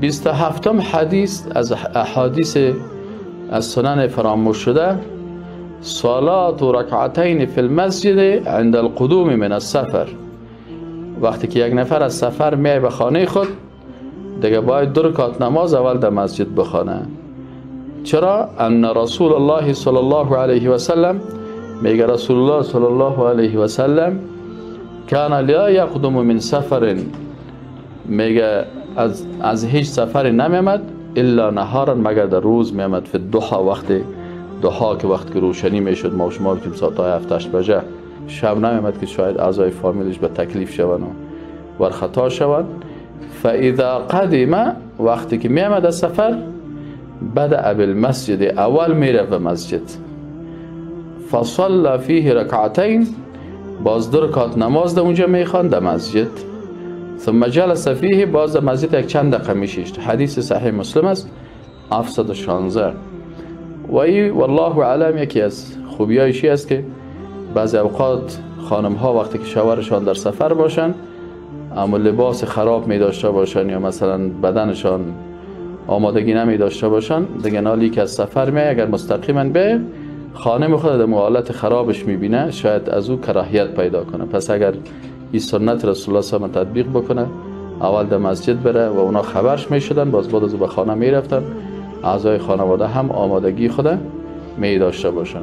27م حدیث از احادیث از سنن فراموش شده: صلات و رکعتین فی المسجد عند القدوم من السفر. وقتی که یک نفر از سفر میای به خانه خود، دیگه باید 2 رکعت نماز اول در مسجد بخوانه. چرا؟ ان رسول الله صلی الله علیه و سلم، میگه رسول الله صلی الله علیه و سلم کان لا یقدم من سفر، میگه از هیچ سفری نمیامد الا نهارا، مگر در روز میامد. فی الضحى، وقت ضحا که وقت که روشنی میشد، ما و شما بتیم ساعت 7-8 بجه. شب نمیامد که شاید اعضای فامیلش به تکلیف شوند و ورخطا شوند. فاذا قدم، وقتی که میامد از سفر، بدأ بالمسجد، اول میره به مسجد. فصلى فيه رکعتین، باز 2 رکعت نماز در اونجا میخواند در مسجد. ثم جلس فيه، باز در مسجد یک چند دقیقه میشیشت. حدیث صحیح مسلم است 716. و ای والله اعلم یکی از خوبیایشی است که بعضی اوقات خانم ها وقتی که شوهرشان در سفر باشن اما لباس خراب می داشته باشن یا مثلا بدنشان آمادگی نمی داشته باشن، دیگه نالی که از سفر می، اگر مستقیما به خانم خود در حالت خرابش می بینه، شاید از او کراهیت پیدا کنه. پس اگر این سنت رسول الله صلی الله علیه و آله تطبیق بکنه، اول در مسجد بره و اونا خبرش می شدن، باز بعد از او به خانه می رفتن، اعضای خانواده هم آمادگی خود می داشته باشن.